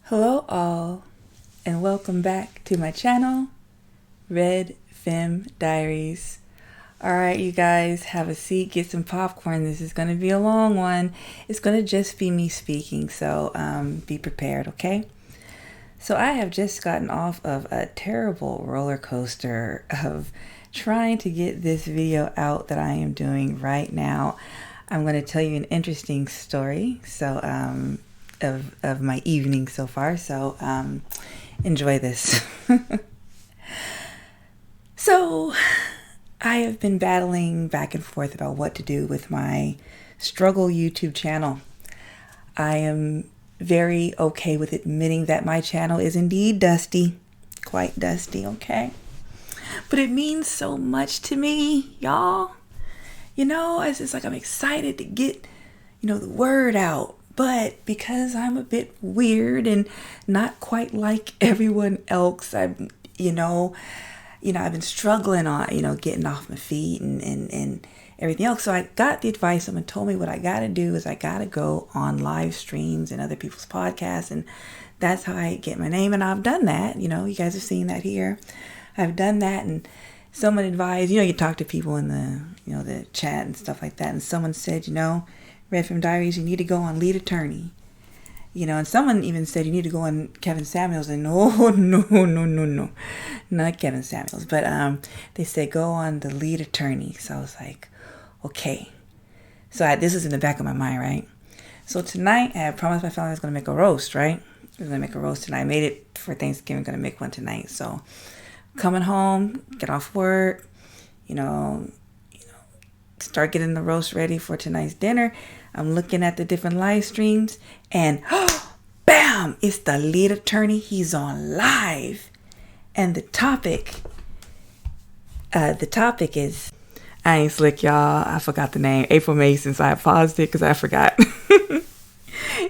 Hello all, and welcome back to my channel, Red Fem Diaries. Alright, you guys, have a seat, get some popcorn. This is going to be a long one. It's going to just be me speaking, so be prepared, okay? So I have just gotten off of a terrible roller coaster of trying to get this video out that I am doing right now. I'm going to tell you an interesting story. Of my evening so far, so enjoy this. So I have been battling back and forth about what to do with my struggle YouTube channel. I am very okay with admitting that my channel is indeed dusty, quite dusty, okay? But it means so much to me, y'all. You know, it's just like I'm excited to get, the word out. But because I'm a bit weird and not quite like everyone else, I've been struggling on, getting off my feet and everything else. So I got the advice. Someone told me what I got to do is I got to go on live streams and other people's podcasts. And that's how I get my name. And I've done that. You guys have seen that here. I've done that. And someone advised, you talk to people in the chat and stuff like that. And someone said, Red Fem Diaries, you need to go on lead attorney. And someone even said you need to go on Kevin Samuels, and no, not Kevin Samuels. But they said go on the lead attorney. So I was like, okay. So this is in the back of my mind, right? So tonight I had promised my family I was going to make a roast, right? I was going to make a roast tonight. I made it for Thanksgiving, going to make one tonight. So coming home, get off work, start getting the roast ready for tonight's dinner. I'm looking at the different live streams and bam, it's the lead attorney. He's on live. And the topic is, I ain't slick, y'all. I forgot the name. April Mason, so I paused it because I forgot.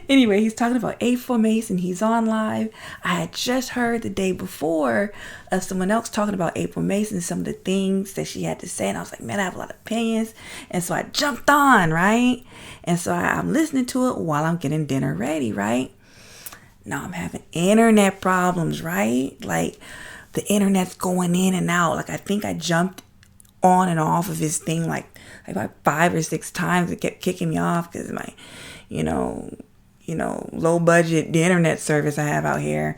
Anyway, he's talking about April Mason. He's on live. I had just heard the day before of someone else talking about April Mason, some of the things that she had to say. And I was like, man, I have a lot of opinions. And so I jumped on, right? And so I'm listening to it while I'm getting dinner ready, right? Now I'm having internet problems, right? Like the internet's going in and out. Like I think I jumped on and off of his thing like about 5 or 6 times. It kept kicking me off because my, low budget the internet service I have out here.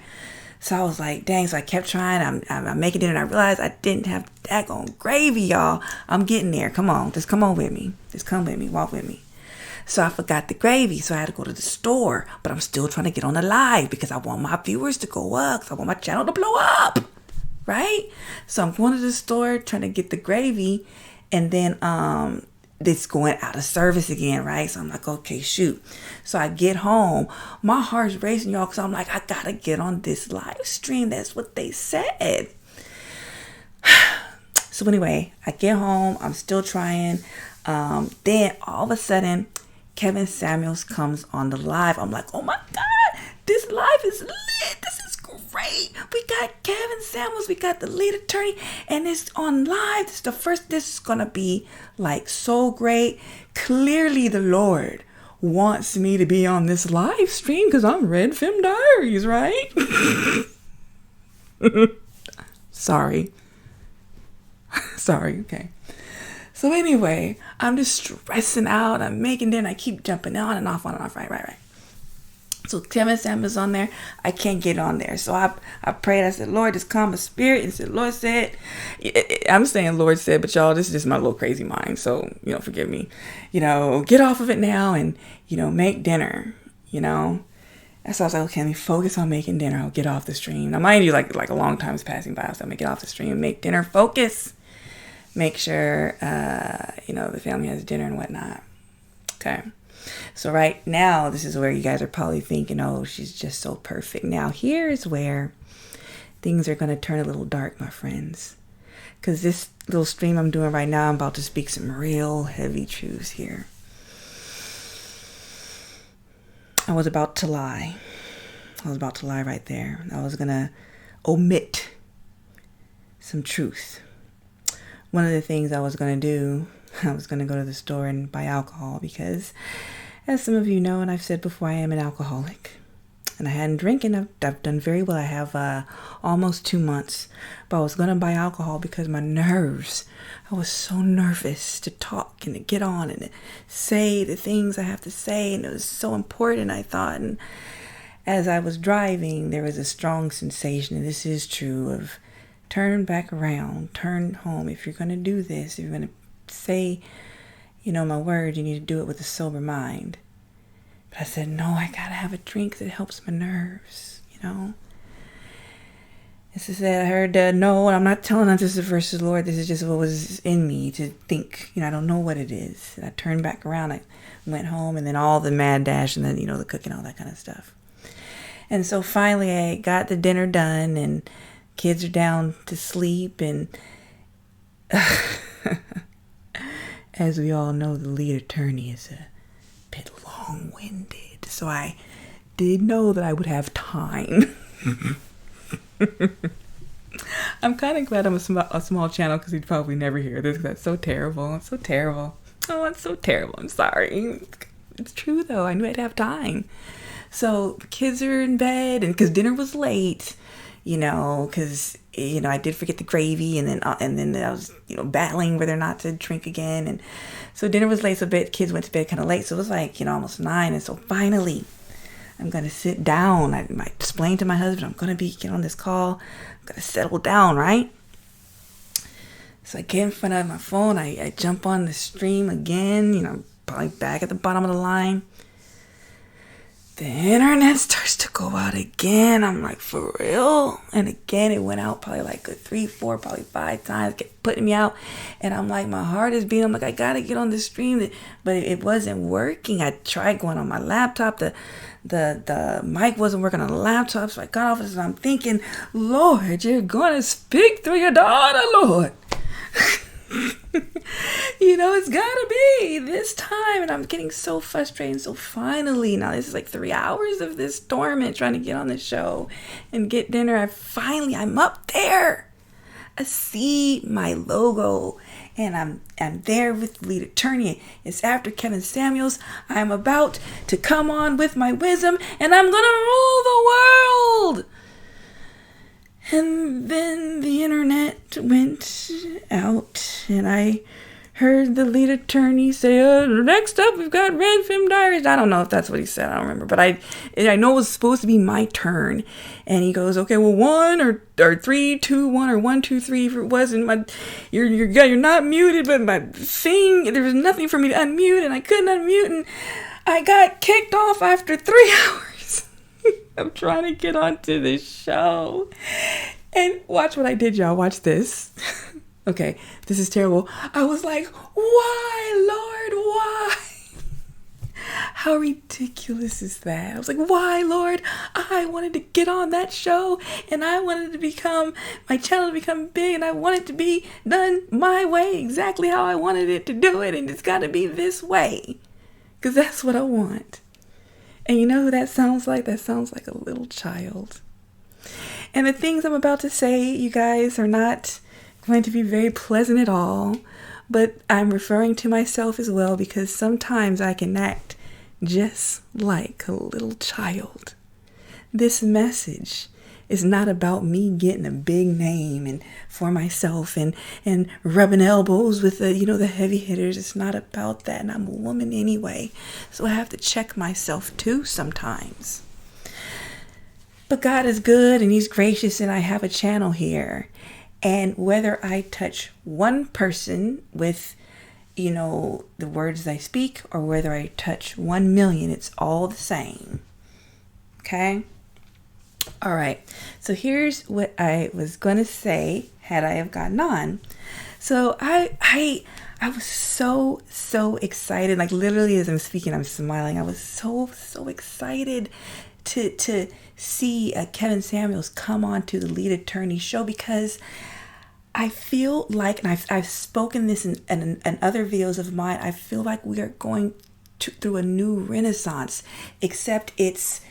So I was like, dang. So I kept trying. I'm making it, and I realized I didn't have daggone gravy, y'all. I'm getting there. Come on, just come on with me. Just come with me. Walk with me. So I forgot the gravy, so I had to go to the store. But I'm still trying to get on the live because I want my viewers to go up. Because I want my channel to blow up, right? So I'm going to the store trying to get the gravy, and then it's going out of service again, right? So I'm like, okay, shoot. So I get home. My heart's racing, y'all, because I'm like, I got to get on this live stream. That's what they said. So anyway, I get home. I'm still trying. Then all of a sudden, Kevin Samuels comes on the live. I'm like, oh my God, this live is lit. This is great. We got Kevin Samuels. We got the lead attorney, and it's on live. This is going to be like so great. Clearly the Lord wants me to be on this live stream because I'm Red Fem Diaries, right? Sorry, okay. So anyway, I'm just stressing out. I'm making dinner. I keep jumping on and off, right. So Kevin Samuels on there. I can't get on there. So I prayed. I said, Lord, just calm my spirit. And said, Lord said, I'm saying Lord said, but y'all, this is just my little crazy mind. So, forgive me. Get off of it now and, make dinner, So I was like, okay, let me focus on making dinner. I'll get off the stream. Now, mind you, like a long time is passing by. So I'm going to get off the stream, make dinner, focus. Make sure, the family has dinner and whatnot. Okay. So right now, this is where you guys are probably thinking, oh, she's just so perfect. Now, here's where things are going to turn a little dark, my friends. Because this little stream I'm doing right now, I'm about to speak some real heavy truths here. I was about to lie. Right there. I was going to omit some truth. One of the things I was going to do, I was going to go to the store and buy alcohol because, as some of you know, and I've said before, I am an alcoholic. and I hadn't drinking. I've done very well. I have almost 2 months, but I was going to buy alcohol because my nerves, I was so nervous to talk and to get on and to say the things I have to say, and it was so important, I thought. And as I was driving, there was a strong sensation, and this is true, of turn back around, turn home. If you're going to do this, if you're going to say, my word, you need to do it with a sober mind. But I said, no, I got to have a drink that helps my nerves, This is it. I heard, no, I'm not telling this is versus Lord. This is just what was in me to think, I don't know what it is. And I turned back around. I went home, and then all the mad dash, and then, the cooking, all that kind of stuff. And so finally I got the dinner done, and kids are down to sleep, and as we all know, the lead attorney is a bit long-winded. So I did know that I would have time. I'm kind of glad I'm a small channel, because he'd probably never hear this. That's so terrible. I'm so terrible. Oh, it's so terrible. I'm sorry. It's true, though. I knew I'd have time. So the kids are in bed, and because dinner was late, because I did forget the gravy, and then I was battling whether or not to drink again, and so dinner was late. So kids went to bed kind of late, so it was like almost 9, and so finally I'm gonna sit down. I explained to my husband I'm gonna get on this call. I'm gonna settle down, right? So I get in front of my phone. I jump on the stream again. Probably back at the bottom of the line. The internet starts to go out again. I'm like, for real? And again, it went out probably like 3, 4, probably 5 times, kept putting me out. And I'm like, my heart is beating. I'm like, I gotta get on the stream, but it wasn't working. I tried going on my laptop. The mic wasn't working on the laptop, so I got off and I'm thinking, Lord, you're gonna speak through your daughter, Lord. It's gotta be this time, and I'm getting so frustrated. So finally, now this is like 3 hours of this torment trying to get on the show and get dinner. I'm up there. I see my logo, and I'm there with the lead attorney. It's after Kevin Samuels. I'm about to come on with my wisdom, and I'm gonna rule the world. And then the internet went out, and I heard the lead attorney say, next up we've got Red Femme Diaries. I don't know if that's what he said. I don't remember. But I know it was supposed to be my turn. And he goes, okay, well, 1 or 3, 2, 1, or 1, 2, 3. If it wasn't you're not muted, but my thing, there was nothing for me to unmute, and I couldn't unmute, and I got kicked off after 3 hours. I'm trying to get onto this show. And watch what I did, y'all. Watch this. Okay, this is terrible. I was like, why, Lord, why? How ridiculous is that? I was like, why, Lord? I wanted to get on that show, and I wanted my channel to become big, and I want it to be done my way, exactly how I wanted it to do it, and it's got to be this way, because that's what I want. And you know who that sounds like? That sounds like a little child. And the things I'm about to say, you guys, are not going to be very pleasant at all, but I'm referring to myself as well, because sometimes I can act just like a little child. This message is not about me getting a big name and for myself and rubbing elbows with the heavy hitters. It's not about that, and I'm a woman anyway, so I have to check myself too sometimes. But God is good, and He's gracious, and I have a channel here. And whether I touch one person with, the words I speak, or whether I touch 1 million, it's all the same. Okay? All right. So here's what I was going to say had I have gotten on. So I was so excited. Like literally as I'm speaking, I'm smiling. I was so excited to see Kevin Samuels come on to the lead attorney show, because I feel like, and I've spoken this in other videos of mine, I feel like we are going through a new renaissance, except it's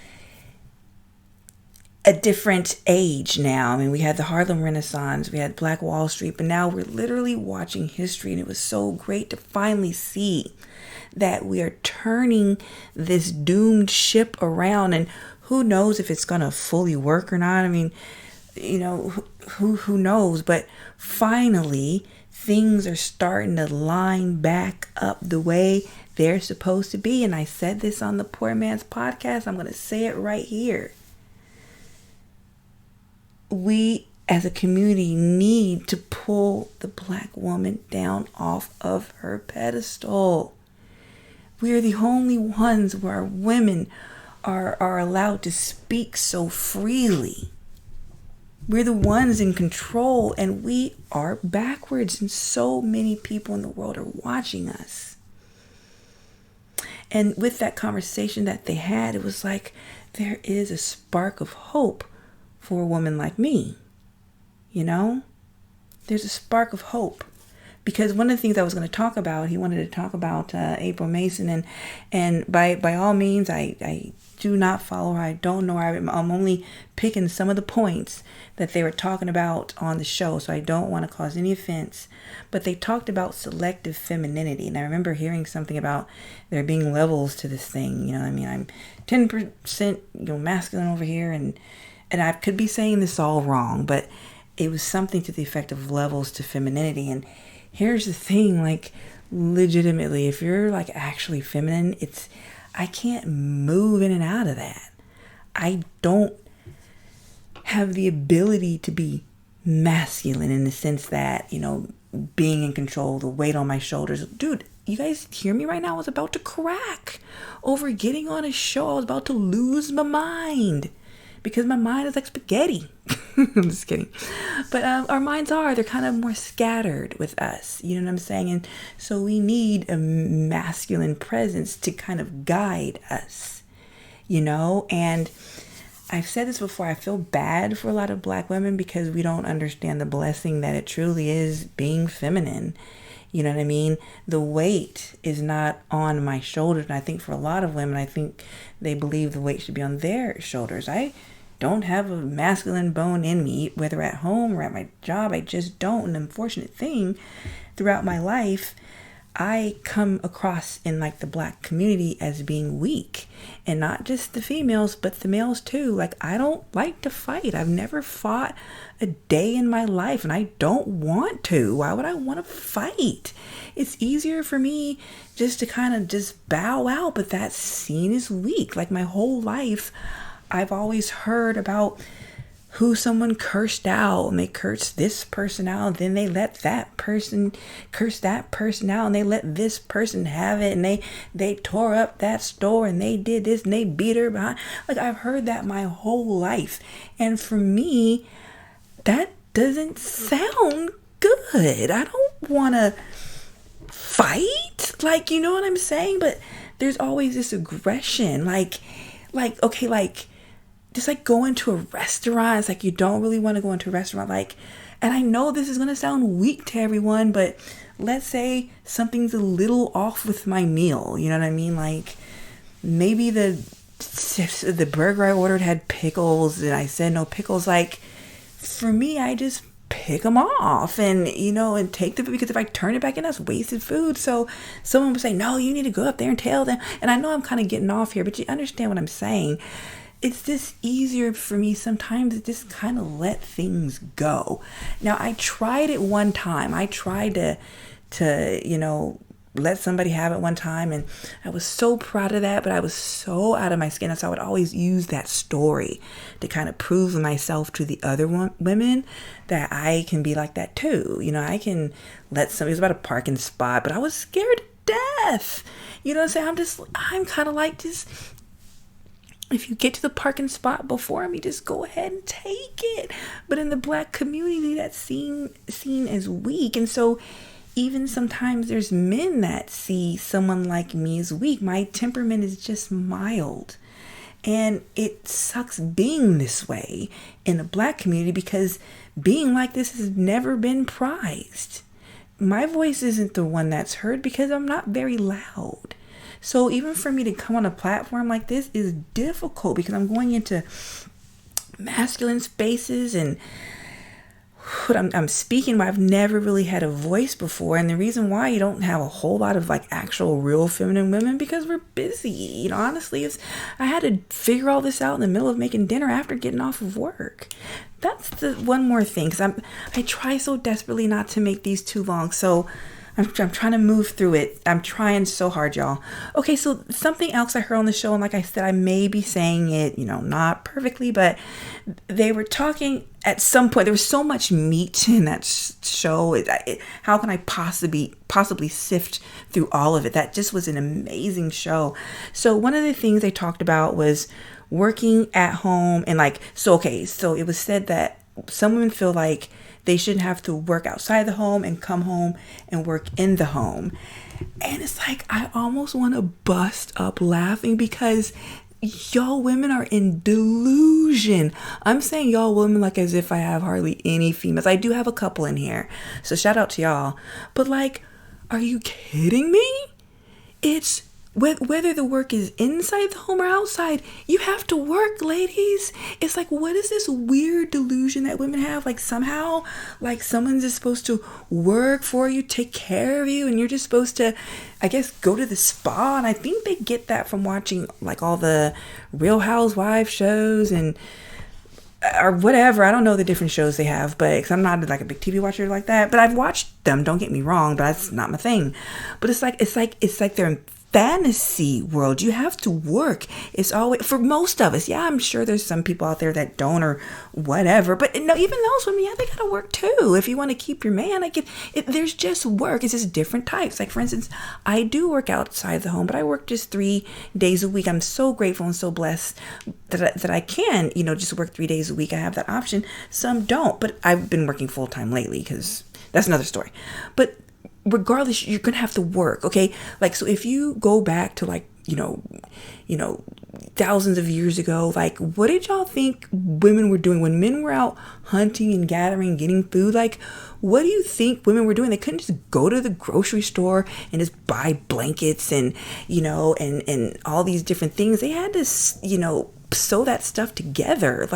a different age now. I mean, we had the Harlem Renaissance, we had Black Wall Street, but now we're literally watching history, and it was so great to finally see that we are turning this doomed ship around, and who knows if it's going to fully work or not. I mean, who knows, but finally things are starting to line back up the way they're supposed to be. And I said this on the Poor Man's podcast. I'm going to say it right here. We as a community need to pull the Black woman down off of her pedestal. We are the only ones where women are allowed to speak so freely. We're the ones in control, and we are backwards, and so many people in the world are watching us. And with that conversation that they had, it was like there is a spark of hope for a woman like me. There's a spark of hope. Because one of the things I was going to talk about, he wanted to talk about April Mason, and by all means, I do not follow her. I don't know her. I'm only picking some of the points that they were talking about on the show, so I don't want to cause any offense. But they talked about selective femininity, and I remember hearing something about there being levels to this thing. I'm 10% masculine over here, and I could be saying this all wrong, but it was something to the effect of levels to femininity. And here's the thing, legitimately, if you're actually feminine, I can't move in and out of that. I don't have the ability to be masculine in the sense that, being in control, the weight on my shoulders. Dude, you guys hear me right now? I was about to crack over getting on a show. I was about to lose my mind because my mind is like spaghetti. I'm just kidding. But our minds they're kind of more scattered with us. You know what I'm saying? And so we need a masculine presence to kind of guide us, And I've said this before, I feel bad for a lot of Black women because we don't understand the blessing that it truly is being feminine. You know what I mean? The weight is not on my shoulders. And I think for a lot of women, I think they believe the weight should be on their shoulders. I don't have a masculine bone in me, whether at home or at my job. I just don't. An unfortunate thing, throughout my life, I come across in the Black community as being weak, and not just the females, but the males too. I don't like to fight. I've never fought a day in my life, and I don't want to. Why would I want to fight? It's easier for me just to kind of just bow out, but that's seen as weak. My whole life, I've always heard about who someone cursed out, and they cursed this person out, and then they let that person curse that person out, and they let this person have it, and they tore up that store, and they did this, and they beat her behind. I've heard that my whole life, and for me, that doesn't sound good. I don't want to fight, you know what I'm saying? But there's always this aggression, just going to a restaurant. It's you don't really want to go into a restaurant. And I know this is going to sound weak to everyone, but let's say something's a little off with my meal. You know what I mean? Maybe the burger I ordered had pickles and I said no pickles. For me, I just pick them off and take them, because if I turn it back in, that's wasted food. So someone would say, no, you need to go up there and tell them. And I know I'm kind of getting off here, but you understand what I'm saying. It's just easier for me sometimes to just kind of let things go. Now, I tried it one time. I tried to let somebody have it one time, and I was so proud of that, but I was so out of my skin. So I would always use that story to kind of prove myself to the other women that I can be like that too. I can let somebody, it was about a parking spot, but I was scared to death. You know what I'm saying? I'm kind of just, if you get to the parking spot before me, just go ahead and take it. But in the Black community, that's seen as weak. And so even sometimes there's men that see someone like me as weak. My temperament is just mild. And it sucks being this way in the Black community because being like this has never been prized. My voice isn't the one that's heard because I'm not very loud. So even for me to come on a platform like this is difficult because I'm going into masculine spaces and I'm speaking, but I've never really had a voice before. And the reason why you don't have a whole lot of like actual real feminine women, because we're busy. You know, honestly, I had to figure all this out in the middle of making dinner after getting off of work. That's the one more thing, because I try so desperately not to make these too long. So I'm trying to move through it. I'm trying so hard, y'all. Okay, so something else I heard on the show, and like I said, I may be saying it, not perfectly, but they were talking at some point. There was so much meat in that show. How can I possibly sift through all of it? That just was an amazing show. So one of the things they talked about was working at home, and so it was said that some women feel like they shouldn't have to work outside the home and come home and work in the home. And it's like, I almost want to bust up laughing, because y'all women are in delusion. I'm saying y'all women like as if I have hardly any females. I do have a couple in here, so shout out to y'all. But are you kidding me? It's whether the work is inside the home or outside, you have to work, ladies. It's like, what is this weird delusion that women have? Somehow, someone's just supposed to work for you, take care of you, and you're just supposed to, I guess, go to the spa. And I think they get that from watching all the Real Housewives shows and or whatever. I don't know the different shows they have, but because I'm not a big TV watcher like that. But I've watched them. Don't get me wrong, but that's not my thing. But it's like they're in fantasy world. You have to work. It's always, for most of us. Yeah, I'm sure there's some people out there that don't or whatever. But no, even those women, yeah, they gotta work too. If you want to keep your man, there's just work. It's just different types. For instance, I do work outside the home, but I work just 3 days a week. I'm so grateful and so blessed that I can, just work 3 days a week. I have that option. Some don't, but I've been working full time lately, because that's another story. But regardless, you're gonna have to work, okay? So if you go back to thousands of years ago, what did y'all think women were doing when men were out hunting and gathering, getting food? What do you think women were doing? They couldn't just go to the grocery store and just buy blankets and and all these different things. They had to sew that stuff together.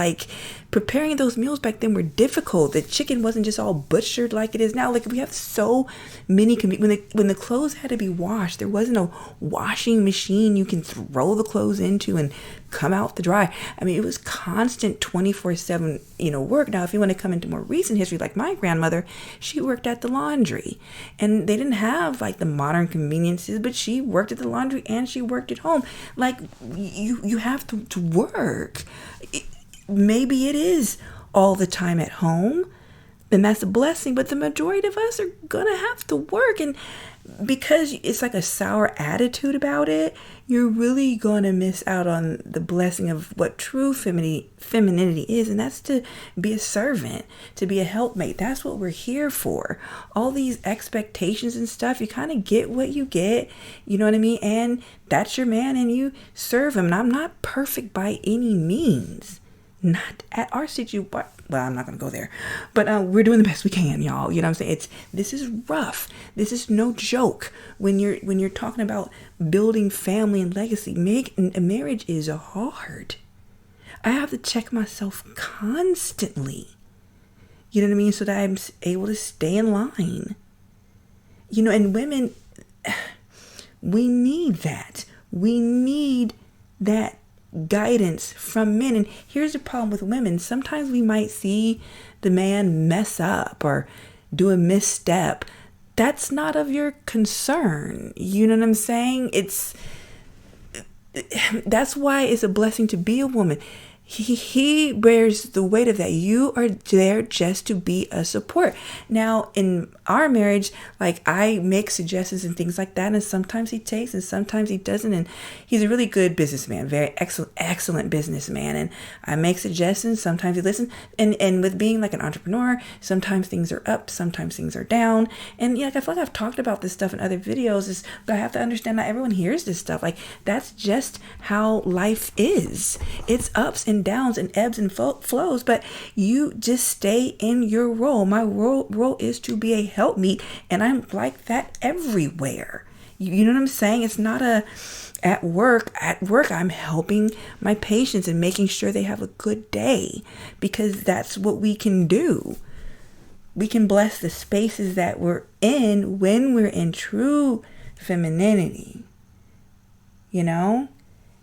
Preparing those meals back then were difficult. The chicken wasn't just all butchered like it is now. We have so many when the clothes had to be washed, there wasn't a washing machine you can throw the clothes into and come out to dry. I mean, it was constant 24/7 work. Now if you want to come into more recent history, like my grandmother, she worked at the laundry, and they didn't have the modern conveniences, but she worked at the laundry and she worked at home. You have to work. Maybe it is all the time at home, then that's a blessing, but the majority of us are gonna have to work. And because it's a sour attitude about it, you're really gonna miss out on the blessing of what true femininity is, and that's to be a servant, to be a helpmate. That's what we're here for. All these expectations and stuff, you kind of get what you get, you know what I mean? And that's your man, and you serve him. And I'm not perfect by any means. Not at our situation. Well, I'm not going to go there, but we're doing the best we can, y'all. You know what I'm saying? This is rough. This is no joke. When you're talking about building family and legacy, a marriage is hard. I have to check myself constantly. You know what I mean? So that I'm able to stay in line. And women, we need that. We need that guidance from men. And here's the problem with women. Sometimes we might see the man mess up or do a misstep. That's not of your concern. You know what I'm saying? That's why it's a blessing to be a woman. He bears the weight of that. You are there just to be a support. Now, in our marriage, I make suggestions and things like that, and sometimes he takes and sometimes he doesn't. And he's a really good businessman, very excellent businessman. And I make suggestions, sometimes he listens. And with being an entrepreneur, sometimes things are up, sometimes things are down. And I feel like I've talked about this stuff in other videos, but I have to understand not everyone hears this stuff. That's just how life is. It's ups and downs and ebbs and flows, but you just stay in your role. My role is to be a helpmeet, and I'm like that everywhere. You know what I'm saying? It's not at work. At work, I'm helping my patients and making sure they have a good day, because that's what we can do. we can bless the spaces that we're in when we're in true femininity, you know?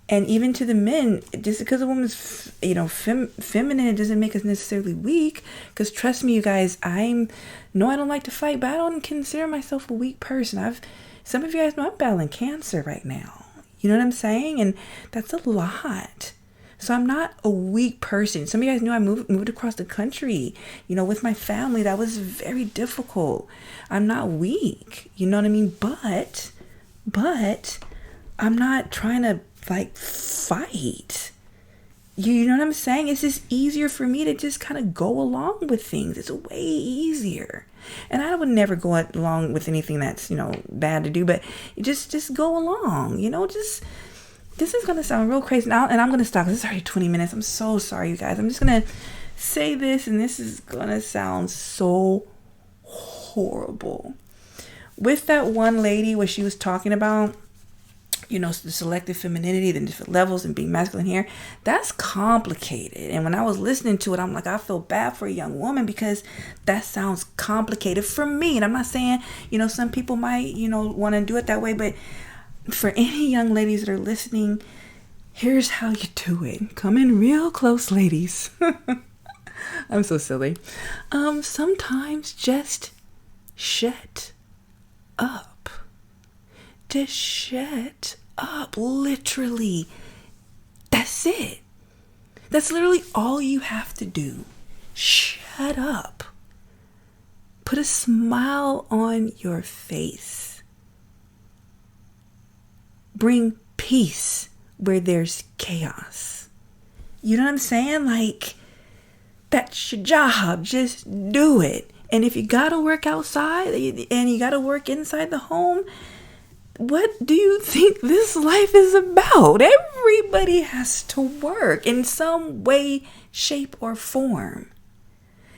And even to the men, just because a woman's, feminine, it doesn't make us necessarily weak. Because trust me, you guys, I don't like to fight, but I don't consider myself a weak person. Some of you guys know I'm battling cancer right now. You know what I'm saying? And that's a lot. So I'm not a weak person. Some of you guys know I moved across the country, with my family. That was very difficult. I'm not weak. You know what I mean? But I'm not trying to fight. You know what I'm saying? It's just easier for me to just kind of go along with things. It's way easier. And I would never go along with anything that's, bad to do, but just go along, this is going to sound real crazy now, and I'm going to stop. This is already 20 minutes. I'm so sorry, you guys. I'm just going to say this, and this is going to sound so horrible. With that one lady, where she was talking about, the selective femininity, the different levels, and being masculine here, that's complicated. And when I was listening to it, I'm like, I feel bad for a young woman, because that sounds complicated for me. And I'm not saying, some people might, want to do it that way, but for any young ladies that are listening, here's how you do it. Come in real close, ladies. I'm so silly. Sometimes just shut up. Just shut up. Literally. That's it. That's literally all you have to do. Shut up. Put a smile on your face. Bring peace where there's chaos. You know what I'm saying? That's your job. Just do it. And if you gotta work outside and you gotta work inside the home, what do you think this life is about? Everybody has to work in some way, shape, or form.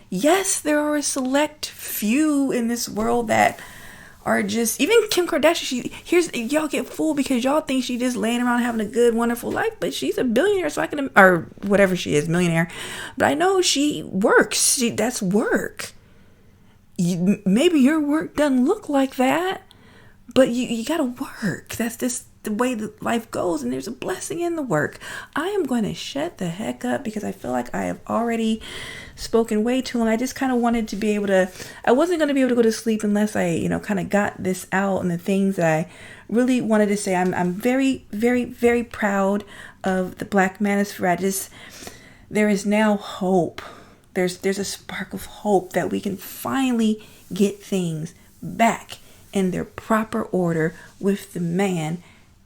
Yes, there are a select few in this world that are just, even Kim Kardashian, y'all get fooled because y'all think she just laying around having a good, wonderful life, but she's a billionaire, or whatever she is, millionaire. But I know she works. That's work. Maybe your work doesn't look like that, but you gotta work. That's just the way that life goes, and there's a blessing in the work. I am going to shut the heck up because I feel like I have already spoken way too long. I just kind of wanted to be able to, I wasn't going to be able to go to sleep unless I, kind of got this out, and the things that I really wanted to say. I'm very, very, very proud of the Black Manosphere. There is now hope. There's a spark of hope that we can finally get things back in their proper order with the man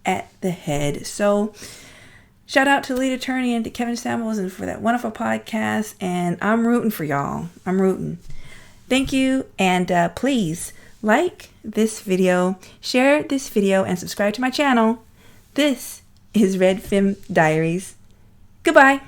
at the head. So shout out to the lead attorney and to Kevin Samuels and for that wonderful podcast. And I'm rooting for y'all. I'm rooting. Thank you. And please like this video, share this video, and subscribe to my channel. This is Red Femme Diaries. Goodbye.